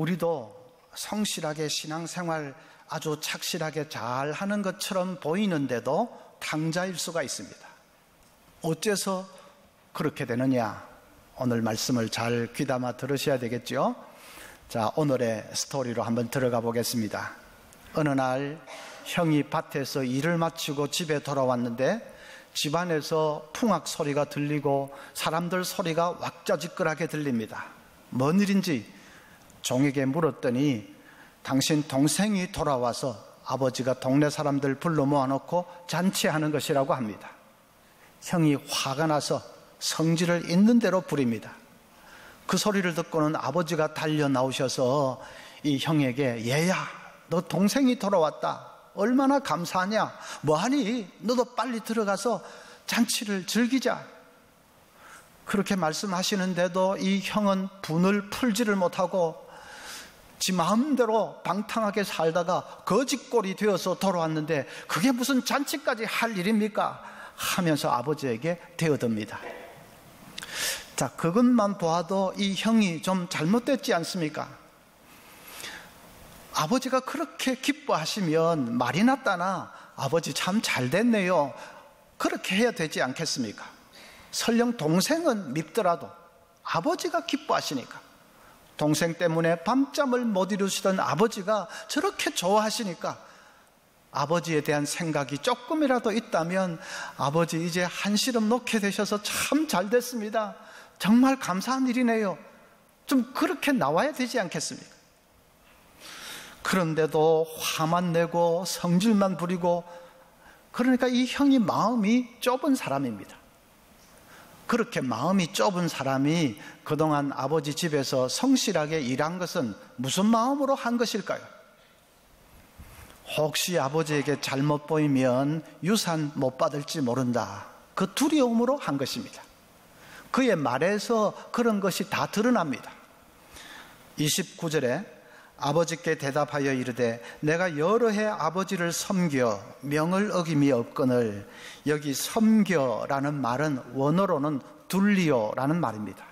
우리도 성실하게 신앙생활 아주 착실하게 잘 하는 것처럼 보이는데도 탕자일 수가 있습니다. 어째서 그렇게 되느냐? 오늘 말씀을 잘 귀담아 들으셔야 되겠죠? 자, 오늘의 스토리로 한번 들어가 보겠습니다. 어느 날 형이 밭에서 일을 마치고 집에 돌아왔는데 집안에서 풍악 소리가 들리고 사람들 소리가 왁자지껄하게 들립니다. 뭔 일인지 종에게 물었더니 당신 동생이 돌아와서 아버지가 동네 사람들 불러 모아놓고 잔치하는 것이라고 합니다. 형이 화가 나서 성질을 있는 대로 부립니다. 그 소리를 듣고는 아버지가 달려 나오셔서 이 형에게, 얘야, 너 동생이 돌아왔다. 얼마나 감사하냐? 뭐하니? 너도 빨리 들어가서 잔치를 즐기자. 그렇게 말씀하시는데도 이 형은 분을 풀지를 못하고 지 마음대로 방탕하게 살다가 거지꼴이 되어서 돌아왔는데 그게 무슨 잔치까지 할 일입니까? 하면서 아버지에게 대어듭니다. 자, 그것만 보아도 이 형이 좀 잘못됐지 않습니까? 아버지가 그렇게 기뻐하시면 말이 났다나 아버지 참 잘됐네요, 그렇게 해야 되지 않겠습니까? 설령 동생은 밉더라도 아버지가 기뻐하시니까, 동생 때문에 밤잠을 못 이루시던 아버지가 저렇게 좋아하시니까 아버지에 대한 생각이 조금이라도 있다면, 아버지 이제 한시름 놓게 되셔서 참 잘됐습니다, 정말 감사한 일이네요, 좀 그렇게 나와야 되지 않겠습니까? 그런데도 화만 내고 성질만 부리고, 그러니까 이 형이 마음이 좁은 사람입니다. 그렇게 마음이 좁은 사람이 그동안 아버지 집에서 성실하게 일한 것은 무슨 마음으로 한 것일까요? 혹시 아버지에게 잘못 보이면 유산 못 받을지 모른다, 그 두려움으로 한 것입니다. 그의 말에서 그런 것이 다 드러납니다. 29절에 아버지께 대답하여 이르되 내가 여러 해 아버지를 섬겨 명을 어김이 없거늘, 여기 섬겨라는 말은 원어로는 둘리오라는 말입니다.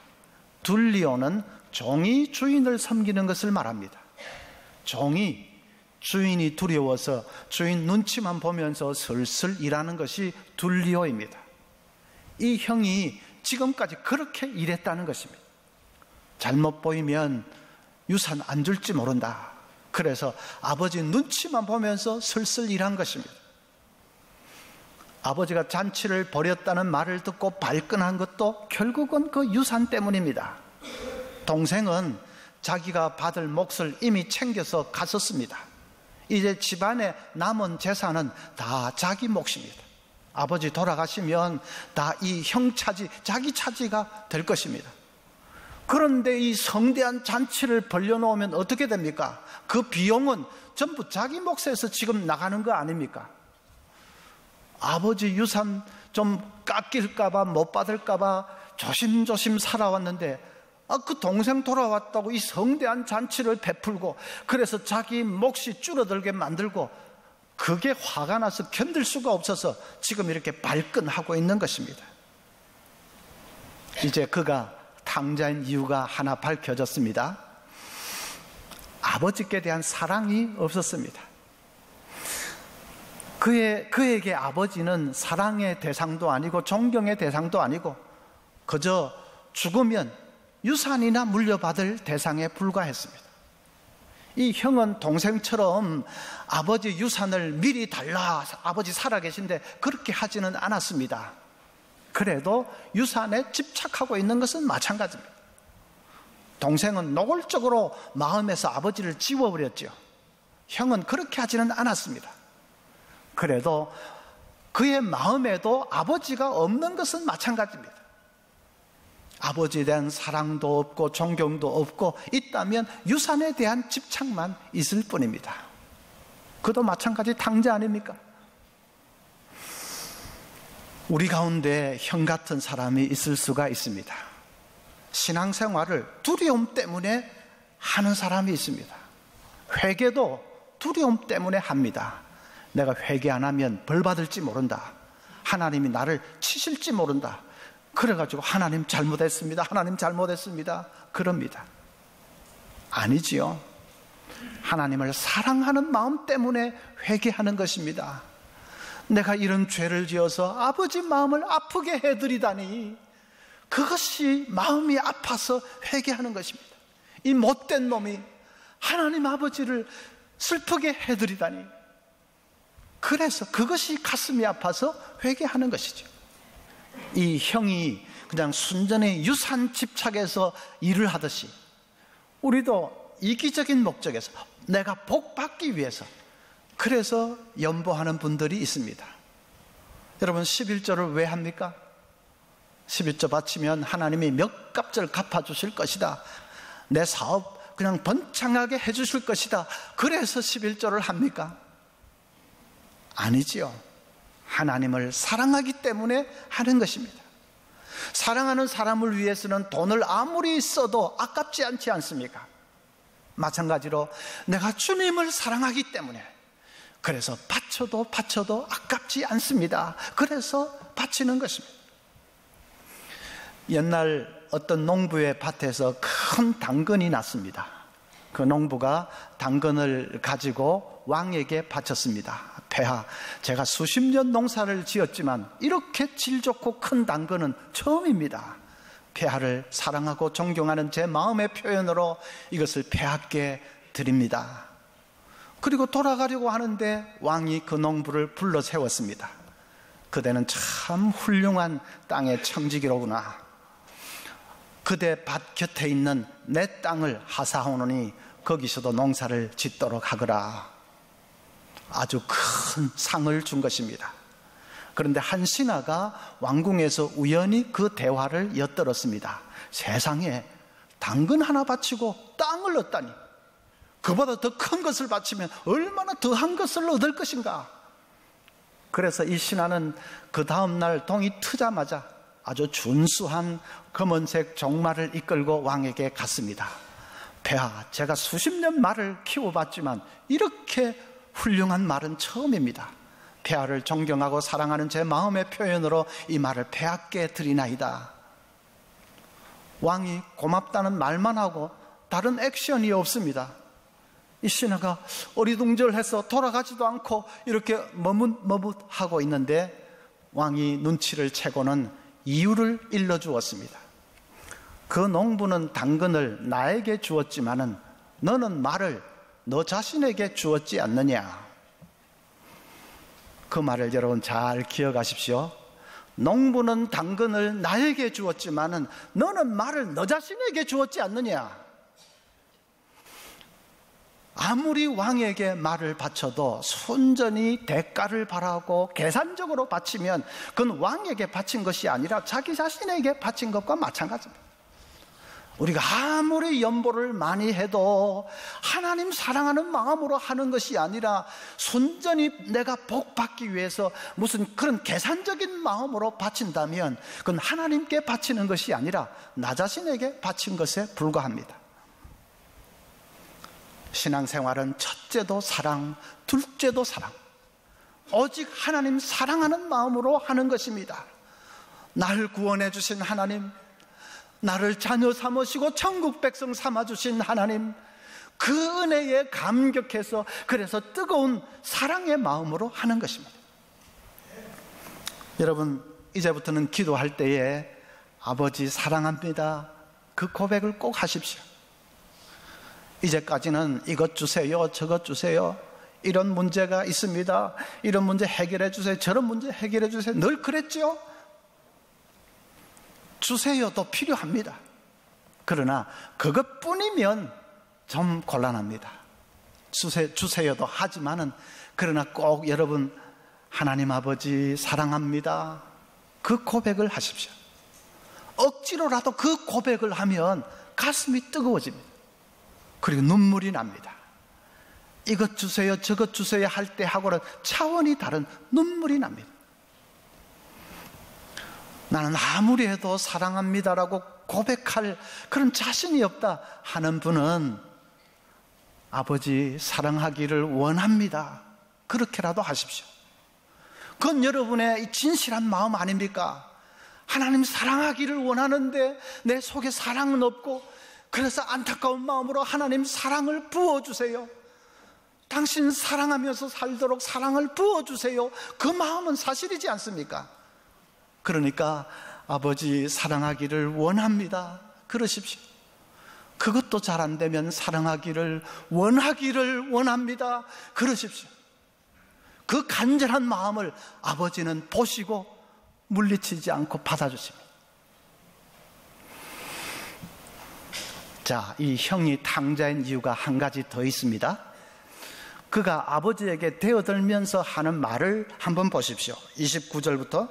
둘리오는 종이 주인을 섬기는 것을 말합니다. 종이 주인이 두려워서 주인 눈치만 보면서 슬슬 일하는 것이 둘리오입니다. 이 형이 지금까지 그렇게 일했다는 것입니다. 잘못 보이면 유산 안 줄지 모른다. 그래서 아버지 눈치만 보면서 슬슬 일한 것입니다. 아버지가 잔치를 벌였다는 말을 듣고 발끈한 것도 결국은 그 유산 때문입니다. 동생은 자기가 받을 몫을 이미 챙겨서 갔었습니다. 이제 집안에 남은 재산은 다 자기 몫입니다. 아버지 돌아가시면 다 이 형 차지, 자기 차지가 될 것입니다. 그런데 이 성대한 잔치를 벌려놓으면 어떻게 됩니까? 그 비용은 전부 자기 몫에서 지금 나가는 거 아닙니까? 아버지 유산 좀 깎일까봐, 못 받을까봐 조심조심 살아왔는데, 그 동생 돌아왔다고 이 성대한 잔치를 베풀고, 그래서 자기 몫이 줄어들게 만들고, 그게 화가 나서 견딜 수가 없어서 지금 이렇게 발끈하고 있는 것입니다. 이제 그가 탕자인 이유가 하나 밝혀졌습니다. 아버지께 대한 사랑이 없었습니다. 그에게 아버지는 사랑의 대상도 아니고 존경의 대상도 아니고 그저 죽으면 유산이나 물려받을 대상에 불과했습니다. 이 형은 동생처럼 아버지 유산을 미리 달라, 아버지 살아계신데 그렇게 하지는 않았습니다. 그래도 유산에 집착하고 있는 것은 마찬가지입니다. 동생은 노골적으로 마음에서 아버지를 지워버렸죠. 형은 그렇게 하지는 않았습니다. 그래도 그의 마음에도 아버지가 없는 것은 마찬가지입니다. 아버지에 대한 사랑도 없고 존경도 없고, 있다면 유산에 대한 집착만 있을 뿐입니다. 그도 마찬가지 탕자 아닙니까? 우리 가운데 형 같은 사람이 있을 수가 있습니다. 신앙생활을 두려움 때문에 하는 사람이 있습니다. 회개도 두려움 때문에 합니다. 내가 회개 안 하면 벌 받을지 모른다, 하나님이 나를 치실지 모른다, 그래가지고 하나님 잘못했습니다, 하나님 잘못했습니다, 그럽니다. 아니지요. 하나님을 사랑하는 마음 때문에 회개하는 것입니다. 내가 이런 죄를 지어서 아버지 마음을 아프게 해드리다니, 그것이 마음이 아파서 회개하는 것입니다. 이 못된 놈이 하나님 아버지를 슬프게 해드리다니, 그래서 그것이 가슴이 아파서 회개하는 것이죠. 이 형이 그냥 순전히 유산 집착에서 일을 하듯이 우리도 이기적인 목적에서 내가 복 받기 위해서, 그래서 연보하는 분들이 있습니다. 여러분, 11조를 왜 합니까? 11조 바치면 하나님이 몇 값을 갚아주실 것이다, 내 사업 그냥 번창하게 해주실 것이다, 그래서 11조를 합니까? 아니지요. 하나님을 사랑하기 때문에 하는 것입니다. 사랑하는 사람을 위해서는 돈을 아무리 써도 아깝지 않지 않습니까? 마찬가지로 내가 주님을 사랑하기 때문에, 그래서 바쳐도 아깝지 않습니다. 그래서 바치는 것입니다. 옛날 어떤 농부의 밭에서 큰 당근이 났습니다. 그 농부가 당근을 가지고 왕에게 바쳤습니다. 폐하, 제가 수십 년 농사를 지었지만 이렇게 질 좋고 큰 당근은 처음입니다. 폐하를 사랑하고 존경하는 제 마음의 표현으로 이것을 폐하께 드립니다. 그리고 돌아가려고 하는데 왕이 그 농부를 불러 세웠습니다. 그대는 참 훌륭한 땅의 청지기로구나. 그대 밭 곁에 있는 내 땅을 하사하오노니 거기서도 농사를 짓도록 하거라. 아주 큰 상을 준 것입니다. 그런데 한 신하가 왕궁에서 우연히 그 대화를 엿들었습니다. 세상에 당근 하나 바치고 땅을 얻다니, 그보다 더 큰 것을 바치면 얼마나 더한 것을 얻을 것인가. 그래서 이 신하는 그 다음날 동이 트자마자 아주 준수한 검은색 종말을 이끌고 왕에게 갔습니다. 폐하, 제가 수십 년 말을 키워봤지만 이렇게 훌륭한 말은 처음입니다. 폐하를 존경하고 사랑하는 제 마음의 표현으로 이 말을 폐하께 드리나이다. 왕이 고맙다는 말만 하고 다른 액션이 없습니다. 이 신하가 어리둥절해서 돌아가지도 않고 이렇게 머뭇머뭇하고 있는데, 왕이 눈치를 채고는 이유를 일러주었습니다. 그 농부는 당근을 나에게 주었지만은 너는 말을 너 자신에게 주었지 않느냐. 그 말을 여러분 잘 기억하십시오. 농부는 당근을 나에게 주었지만은 너는 말을 너 자신에게 주었지 않느냐. 아무리 왕에게 말을 바쳐도 순전히 대가를 바라고 계산적으로 바치면 그건 왕에게 바친 것이 아니라 자기 자신에게 바친 것과 마찬가지입니다. 우리가 아무리 연보를 많이 해도 하나님 사랑하는 마음으로 하는 것이 아니라 순전히 내가 복 받기 위해서 무슨 그런 계산적인 마음으로 바친다면 그건 하나님께 바치는 것이 아니라 나 자신에게 바친 것에 불과합니다. 신앙생활은 첫째도 사랑, 둘째도 사랑, 오직 하나님 사랑하는 마음으로 하는 것입니다. 나를 구원해 주신 하나님, 나를 자녀 삼으시고 천국 백성 삼아주신 하나님, 그 은혜에 감격해서 그래서 뜨거운 사랑의 마음으로 하는 것입니다. 여러분, 이제부터는 기도할 때에 아버지 사랑합니다, 그 고백을 꼭 하십시오. 이제까지는 이것 주세요, 저것 주세요, 이런 문제가 있습니다, 이런 문제 해결해 주세요, 저런 문제 해결해 주세요, 늘 그랬죠? 주세요도 필요합니다. 그러나 그것뿐이면 좀 곤란합니다. 주세요도 하지만은, 그러나 꼭 여러분 하나님 아버지 사랑합니다, 그 고백을 하십시오. 억지로라도 그 고백을 하면 가슴이 뜨거워집니다. 그리고 눈물이 납니다. 이것 주세요, 저것 주세요 할 때 하고는 차원이 다른 눈물이 납니다. 나는 아무리 해도 사랑합니다라고 고백할 그런 자신이 없다 하는 분은 아버지 사랑하기를 원합니다, 그렇게라도 하십시오. 그건 여러분의 진실한 마음 아닙니까? 하나님 사랑하기를 원하는데 내 속에 사랑은 없고 그래서 안타까운 마음으로 하나님 사랑을 부어주세요. 당신 사랑하면서 살도록 사랑을 부어주세요. 그 마음은 사실이지 않습니까? 그러니까 아버지 사랑하기를 원합니다. 그러십시오. 그것도 잘 안 되면 사랑하기를 원합니다. 그러십시오. 그 간절한 마음을 아버지는 보시고 물리치지 않고 받아주십니다. 자, 이 형이 탕자인 이유가 한 가지 더 있습니다. 그가 아버지에게 대어들면서 하는 말을 한번 보십시오. 29절부터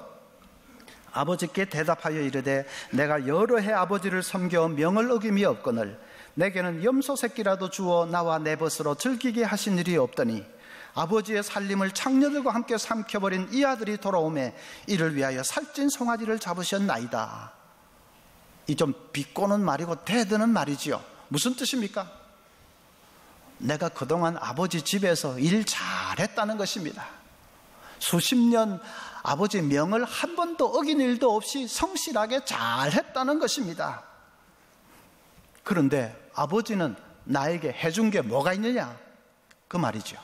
아버지께 대답하여 이르되 내가 여러 해 아버지를 섬겨 명을 어김이 없거늘 내게는 염소 새끼라도 주어 나와 내 벗으로 즐기게 하신 일이 없더니 아버지의 살림을 창녀들과 함께 삼켜버린 이 아들이 돌아오매 이를 위하여 살찐 송아지를 잡으셨나이다. 이 좀 비꼬는 말이고 대드는 말이지요. 무슨 뜻입니까? 내가 그동안 아버지 집에서 일 잘했다는 것입니다. 수십 년 아버지 명을 한 번도 어긴 일도 없이 성실하게 잘했다는 것입니다. 그런데 아버지는 나에게 해준 게 뭐가 있느냐? 그 말이죠.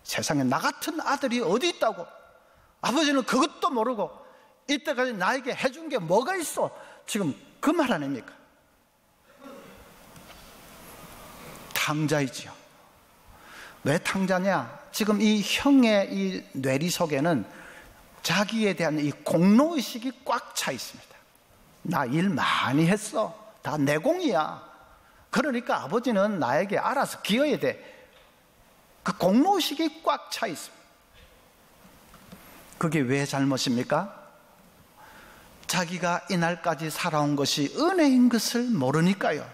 세상에 나 같은 아들이 어디 있다고? 아버지는 그것도 모르고 이때까지 나에게 해준 게 뭐가 있어? 지금 그 말 아닙니까? 탕자이지요. 왜 탕자냐? 지금 이 형의 이 뇌리 속에는 자기에 대한 이 공로의식이 꽉 차 있습니다. 나 일 많이 했어. 다 내 공이야. 그러니까 아버지는 나에게 알아서 기어야 돼. 그 공로의식이 꽉 차 있습니다. 그게 왜 잘못입니까? 자기가 이날까지 살아온 것이 은혜인 것을 모르니까요.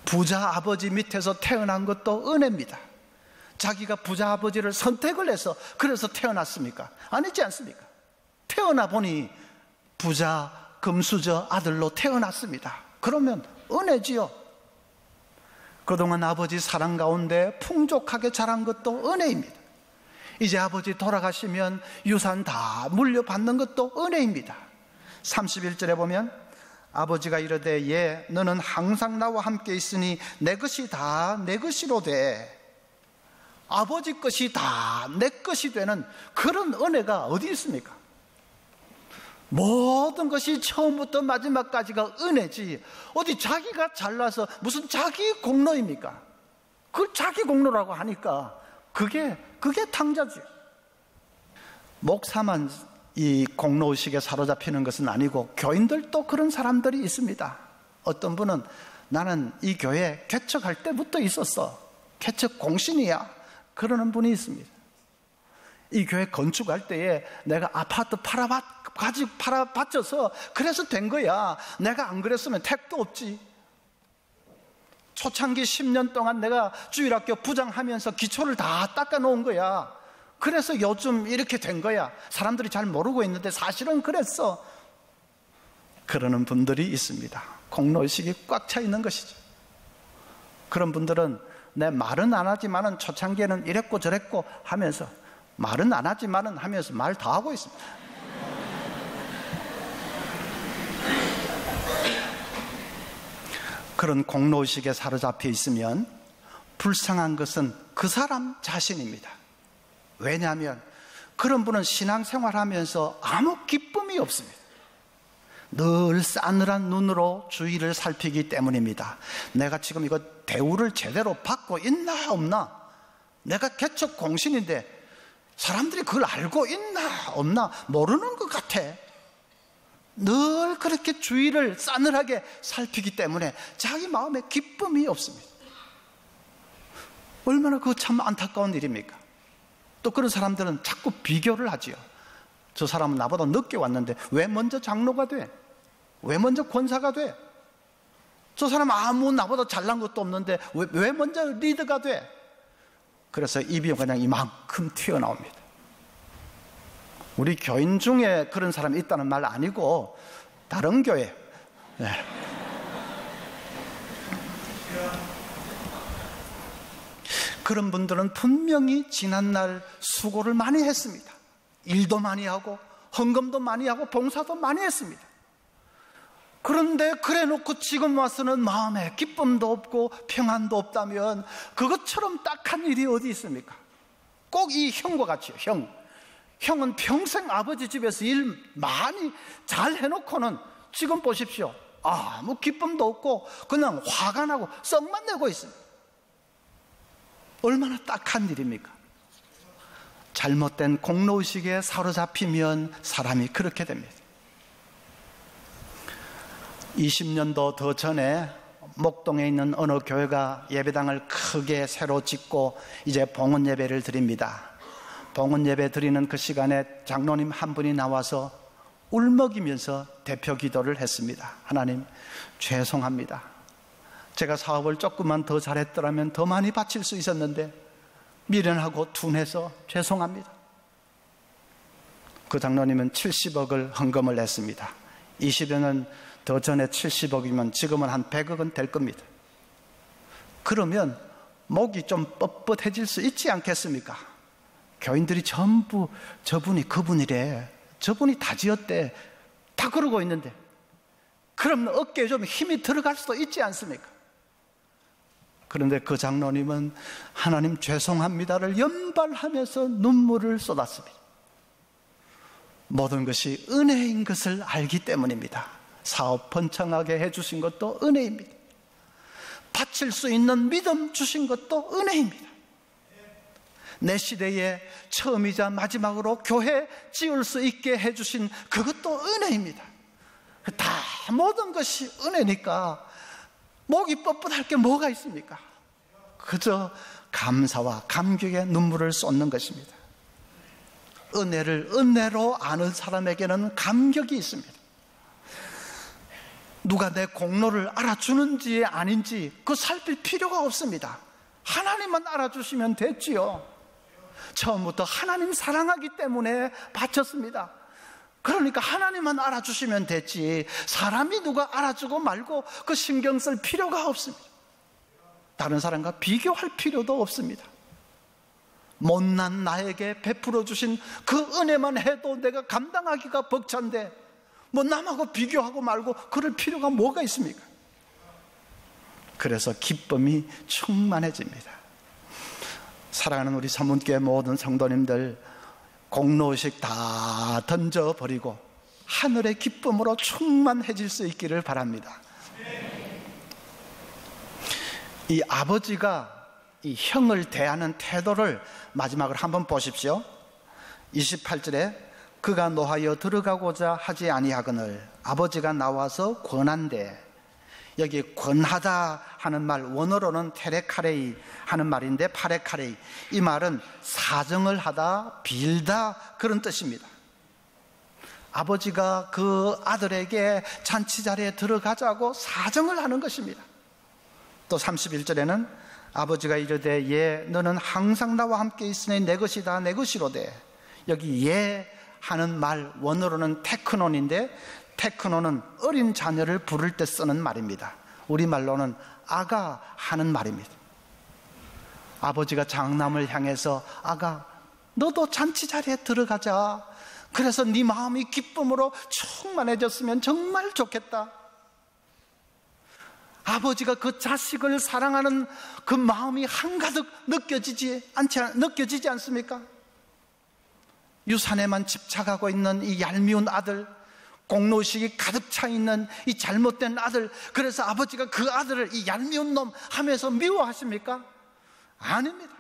부자 아버지 밑에서 태어난 것도 은혜입니다. 자기가 부자 아버지를 선택을 해서 그래서 태어났습니까? 아니지 않습니까? 태어나 보니 부자 금수저 아들로 태어났습니다. 그러면 은혜지요. 그동안 아버지 사랑 가운데 풍족하게 자란 것도 은혜입니다. 이제 아버지 돌아가시면 유산 다 물려받는 것도 은혜입니다. 31절에 보면 아버지가 이르되 예 너는 항상 나와 함께 있으니 내 것이 다 내 것이로 돼. 아버지 것이 다 내 것이 되는 그런 은혜가 어디 있습니까? 모든 것이 처음부터 마지막까지가 은혜지 어디 자기가 잘나서 무슨 자기 공로입니까? 그걸 자기 공로라고 하니까 그게 탕자지. 목사만 이 공로의식에 사로잡히는 것은 아니고 교인들도 그런 사람들이 있습니다. 어떤 분은 나는 이 교회 개척할 때부터 있었어. 개척 공신이야. 그러는 분이 있습니다. 이 교회 건축할 때에 내가 아파트 팔아바쳐서 그래서 된 거야. 내가 안 그랬으면 택도 없지. 초창기 10년 동안 내가 주일학교 부장하면서 기초를 다 닦아 놓은 거야. 그래서 요즘 이렇게 된 거야. 사람들이 잘 모르고 있는데 사실은 그랬어. 그러는 분들이 있습니다. 공로의식이 꽉 차 있는 것이죠. 그런 분들은 내 말은 안 하지만은 초창기에는 이랬고 저랬고 하면서 말은 안 하지만은 하면서 말 다 하고 있습니다. 그런 공로의식에 사로잡혀 있으면 불쌍한 것은 그 사람 자신입니다. 왜냐하면 그런 분은 신앙생활하면서 아무 기쁨이 없습니다. 늘 싸늘한 눈으로 주위를 살피기 때문입니다. 내가 지금 이거 대우를 제대로 받고 있나 없나? 내가 개척 공신인데 사람들이 그걸 알고 있나 없나? 모르는 것 같아. 늘 그렇게 주위를 싸늘하게 살피기 때문에 자기 마음에 기쁨이 없습니다. 얼마나 그거 참 안타까운 일입니까? 또 그런 사람들은 자꾸 비교를 하지요. 저 사람은 나보다 늦게 왔는데 왜 먼저 장로가 돼? 왜 먼저 권사가 돼? 저 사람 아무 나보다 잘난 것도 없는데 왜 먼저 리더가 돼? 그래서 입이 그냥 이만큼 튀어나옵니다. 우리 교인 중에 그런 사람이 있다는 말 아니고 다른 교회. 네. 그런 분들은 분명히 지난날 수고를 많이 했습니다. 일도 많이 하고 헌금도 많이 하고 봉사도 많이 했습니다. 그런데 그래 놓고 지금 와서는 마음에 기쁨도 없고 평안도 없다면 그것처럼 딱한 일이 어디 있습니까? 꼭 이 형과 같이요. 형은 평생 아버지 집에서 일 많이 잘 해놓고는 지금 보십시오. 아무 기쁨도 없고 그냥 화가 나고 썩만 내고 있습니다. 얼마나 딱한 일입니까? 잘못된 공로의식에 사로잡히면 사람이 그렇게 됩니다. 20년도 더 전에 목동에 있는 어느 교회가 예배당을 크게 새로 짓고 이제 봉헌 예배를 드립니다. 봉헌 예배 드리는 그 시간에 장로님 한 분이 나와서 울먹이면서 대표 기도를 했습니다. 하나님, 죄송합니다. 제가 사업을 조금만 더 잘했더라면 더 많이 바칠 수 있었는데 미련하고 둔해서 죄송합니다. 그 장로님은 70억을 헌금을 했습니다. 20여 년 더 전에 70억이면 지금은 한 100억은 될 겁니다. 그러면 목이 좀 뻣뻣해질 수 있지 않겠습니까? 교인들이 전부 저분이 그분이래, 저분이 다 지었대, 다 그러고 있는데 그럼 어깨에 좀 힘이 들어갈 수도 있지 않습니까? 그런데 그 장로님은 하나님 죄송합니다를 연발하면서 눈물을 쏟았습니다. 모든 것이 은혜인 것을 알기 때문입니다. 사업 번창하게 해주신 것도 은혜입니다. 바칠 수 있는 믿음 주신 것도 은혜입니다. 내 시대에 처음이자 마지막으로 교회 지을 수 있게 해주신 그것도 은혜입니다. 다 모든 것이 은혜니까 목이 뻣뻣할 게 뭐가 있습니까? 그저 감사와 감격의 눈물을 쏟는 것입니다. 은혜를 은혜로 아는 사람에게는 감격이 있습니다. 누가 내 공로를 알아주는지 아닌지 그 살필 필요가 없습니다. 하나님만 알아주시면 됐지요. 처음부터 하나님 사랑하기 때문에 바쳤습니다. 그러니까 하나님만 알아주시면 됐지 사람이 누가 알아주고 말고 그 신경 쓸 필요가 없습니다. 다른 사람과 비교할 필요도 없습니다. 못난 나에게 베풀어 주신 그 은혜만 해도 내가 감당하기가 벅찬데 뭐 남하고 비교하고 말고 그럴 필요가 뭐가 있습니까? 그래서 기쁨이 충만해집니다. 사랑하는 우리 서문교회 모든 성도님들, 공로의식 다 던져버리고 하늘의 기쁨으로 충만해질 수 있기를 바랍니다. 이 아버지가 이 형을 대하는 태도를 마지막으로 한번 보십시오. 28절에 그가 노하여 들어가고자 하지 아니하거늘 아버지가 나와서 권한대. 여기 권하다 하는 말 원어로는 테레카레이 하는 말인데 파레카레이, 이 말은 사정을 하다 빌다 그런 뜻입니다. 아버지가 그 아들에게 잔치 자리에 들어가자고 사정을 하는 것입니다. 또 31절에는 아버지가 이르되 예 너는 항상 나와 함께 있으니 내 것이다 내 것이로되. 여기 예 하는 말 원어로는 테크논인데 테크논은 어린 자녀를 부를 때 쓰는 말입니다. 우리말로는 아가 하는 말입니다. 아버지가 장남을 향해서 아가 너도 잔치 자리에 들어가자. 그래서 네 마음이 기쁨으로 충만해졌으면 정말 좋겠다. 아버지가 그 자식을 사랑하는 그 마음이 한가득 느껴지지 않습니까? 유산에만 집착하고 있는 이 얄미운 아들, 공로의식이 가득 차 있는 이 잘못된 아들, 그래서 아버지가 그 아들을 이 얄미운 놈 하면서 미워하십니까? 아닙니다.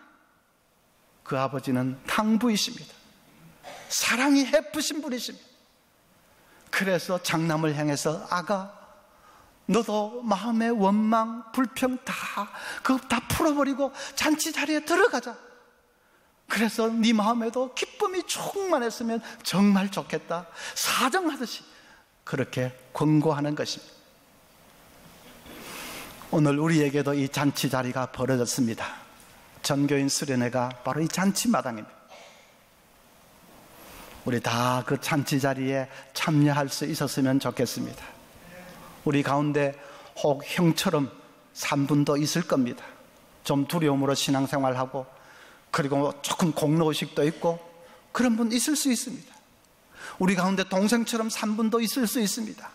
그 아버지는 탕부이십니다. 사랑이 헤프신 분이십니다. 그래서 장남을 향해서 아가 너도 마음의 원망, 불평 그거 다 풀어버리고 잔치 자리에 들어가자. 그래서 네 마음에도 기쁨이 충만했으면 정말 좋겠다. 사정하듯이 그렇게 권고하는 것입니다. 오늘 우리에게도 이 잔치 자리가 벌어졌습니다. 전교인 수련회가 바로 이 잔치 마당입니다. 우리 다 그 잔치 자리에 참여할 수 있었으면 좋겠습니다. 우리 가운데 혹 형처럼 3분도 있을 겁니다. 좀 두려움으로 신앙생활하고 그리고 조금 공로의식도 있고 그런 분 있을 수 있습니다. 우리 가운데 동생처럼 3분도 있을 수 있습니다.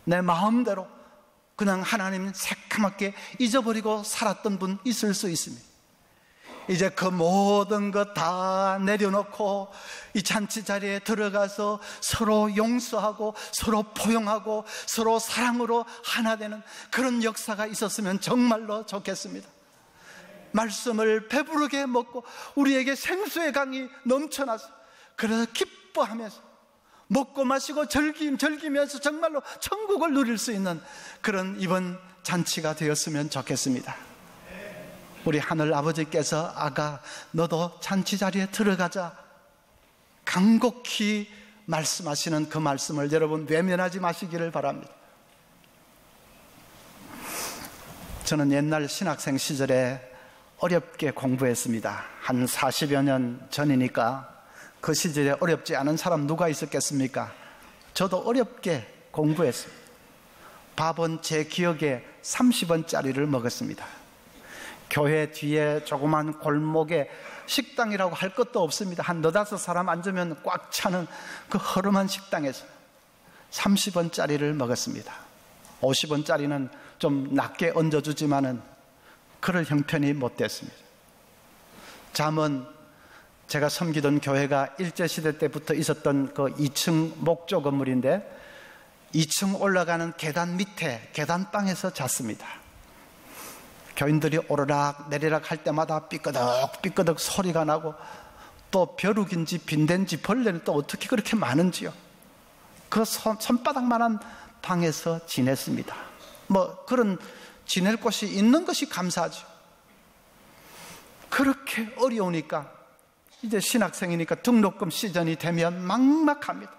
내 마음대로 그냥 하나님 새카맣게 잊어버리고 살았던 분 있을 수 있습니다. 이제 그 모든 것 다 내려놓고 이 잔치 자리에 들어가서 서로 용서하고 서로 포용하고 서로 사랑으로 하나 되는 그런 역사가 있었으면 정말로 좋겠습니다. 말씀을 배부르게 먹고 우리에게 생수의 강이 넘쳐나서 그래서 기뻐하면서 먹고 마시고 즐기면서 정말로 천국을 누릴 수 있는 그런 이번 잔치가 되었으면 좋겠습니다. 우리 하늘 아버지께서 아가 너도 잔치 자리에 들어가자 간곡히 말씀하시는 그 말씀을 여러분 외면하지 마시기를 바랍니다. 저는 옛날 신학생 시절에 어렵게 공부했습니다. 한 40여 년 전이니까 그 시절에 어렵지 않은 사람 누가 있었겠습니까? 저도 어렵게 공부했습니다. 밥은 제 기억에 30원짜리를 먹었습니다. 교회 뒤에 조그만 골목에 식당이라고 할 것도 없습니다. 한 너다섯 사람 앉으면 꽉 차는 그 허름한 식당에서 30원짜리를 먹었습니다. 50원짜리는 좀 낮게 얹어주지만은 그럴 형편이 못 됐습니다. 잠은 제가 섬기던 교회가 일제시대 때부터 있었던 그 2층 목조 건물인데 2층 올라가는 계단 밑에 계단방에서 잤습니다. 교인들이 오르락 내리락 할 때마다 삐끄덕 삐끄덕 소리가 나고 또 벼룩인지 빈대인지 벌레는 또 어떻게 그렇게 많은지요. 그 손바닥만한 방에서 지냈습니다. 뭐 그런 지낼 곳이 있는 것이 감사하죠. 그렇게 어려우니까 이제 신학생이니까 등록금 시즌이 되면 막막합니다.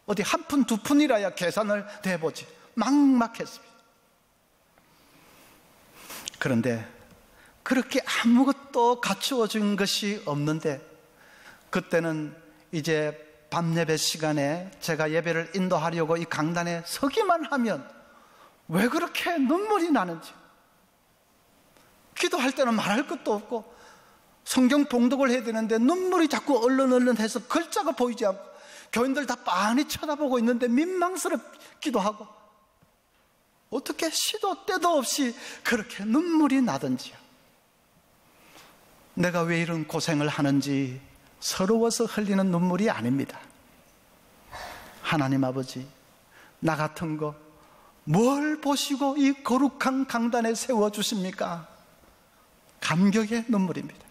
어디 한 푼 두 푼이라야 계산을 대보지. 막막했습니다. 그런데 그렇게 아무것도 갖추어진 것이 없는데 그때는 이제 밤 예배 시간에 제가 예배를 인도하려고 이 강단에 서기만 하면 왜 그렇게 눈물이 나는지, 기도할 때는 말할 것도 없고 성경 봉독을 해야 되는데 눈물이 자꾸 얼른얼른해서 글자가 보이지 않고 교인들 다 빤히 쳐다보고 있는데 민망스럽기도 하고 어떻게 시도 때도 없이 그렇게 눈물이 나든지요. 내가 왜 이런 고생을 하는지 서러워서 흘리는 눈물이 아닙니다. 하나님 아버지, 나 같은 거 뭘 보시고 이 거룩한 강단에 세워주십니까? 감격의 눈물입니다.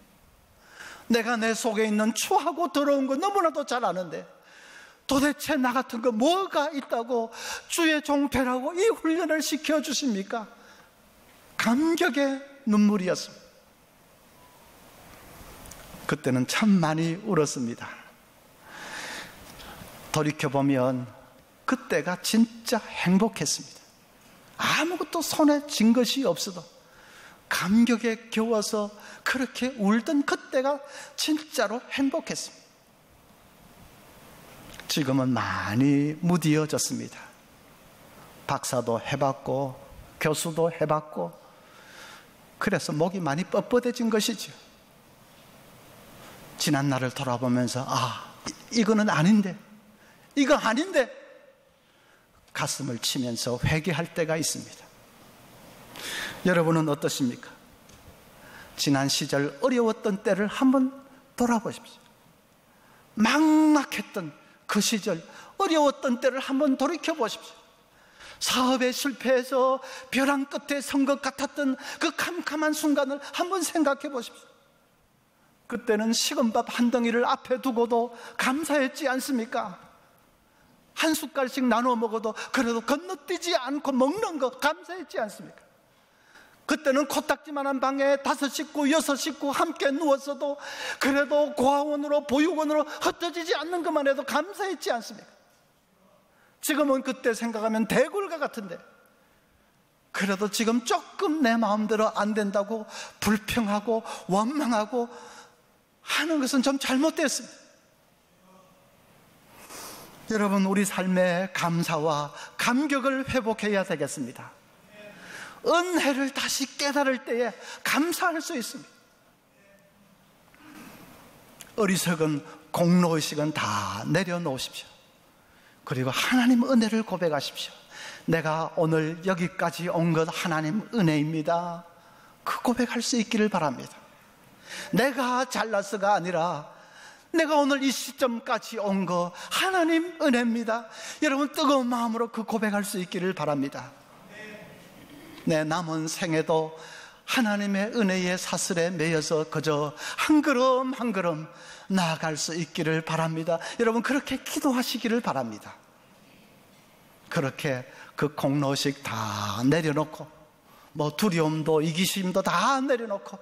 내가 내 속에 있는 추하고 더러운 거 너무나도 잘 아는데 도대체 나 같은 거 뭐가 있다고 주의 종 되라고 이 훈련을 시켜주십니까? 감격의 눈물이었습니다. 그때는 참 많이 울었습니다. 돌이켜보면 그때가 진짜 행복했습니다. 아무것도 손에 쥔 것이 없어도 감격에 겨워서 그렇게 울던 그때가 진짜로 행복했습니다. 지금은 많이 무디어졌습니다. 박사도 해봤고 교수도 해봤고 그래서 목이 많이 뻣뻣해진 것이죠. 지난 날을 돌아보면서 이거는 아닌데, 이거 아닌데 가슴을 치면서 회개할 때가 있습니다. 여러분은 어떠십니까? 지난 시절 어려웠던 때를 한번 돌아보십시오. 막막했던 그 시절 어려웠던 때를 한번 돌이켜보십시오. 사업에 실패해서 벼랑 끝에 선 것 같았던 그 캄캄한 순간을 한번 생각해 보십시오. 그때는 식은 밥 한 덩이를 앞에 두고도 감사했지 않습니까? 한 숟갈씩 나눠 먹어도 그래도 건너뛰지 않고 먹는 거 감사했지 않습니까? 그때는 코딱지만한 방에 5식구, 6식구 함께 누웠어도 그래도 고아원으로 보육원으로 흩어지지 않는 것만 해도 감사했지 않습니까? 지금은 그때 생각하면 대굴과 같은데 그래도 지금 조금 내 마음대로 안 된다고 불평하고 원망하고 하는 것은 좀 잘못됐습니다. 여러분, 우리 삶의 감사와 감격을 회복해야 되겠습니다. 은혜를 다시 깨달을 때에 감사할 수 있습니다. 어리석은 공로의식은 다 내려놓으십시오. 그리고 하나님 은혜를 고백하십시오. 내가 오늘 여기까지 온 것 하나님 은혜입니다. 그 고백할 수 있기를 바랍니다. 내가 잘나서가 아니라 내가 오늘 이 시점까지 온 거 하나님 은혜입니다. 여러분 뜨거운 마음으로 그 고백할 수 있기를 바랍니다. 내 남은 생에도 하나님의 은혜의 사슬에 매여서 그저 한 걸음 한 걸음 나아갈 수 있기를 바랍니다. 여러분 그렇게 기도하시기를 바랍니다. 그렇게 그 공로식 다 내려놓고 두려움도 이기심도 다 내려놓고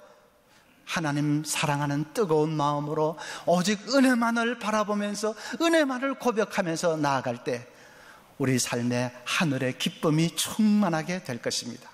하나님 사랑하는 뜨거운 마음으로 오직 은혜만을 바라보면서 은혜만을 고백하면서 나아갈 때 우리 삶에 하늘의 기쁨이 충만하게 될 것입니다.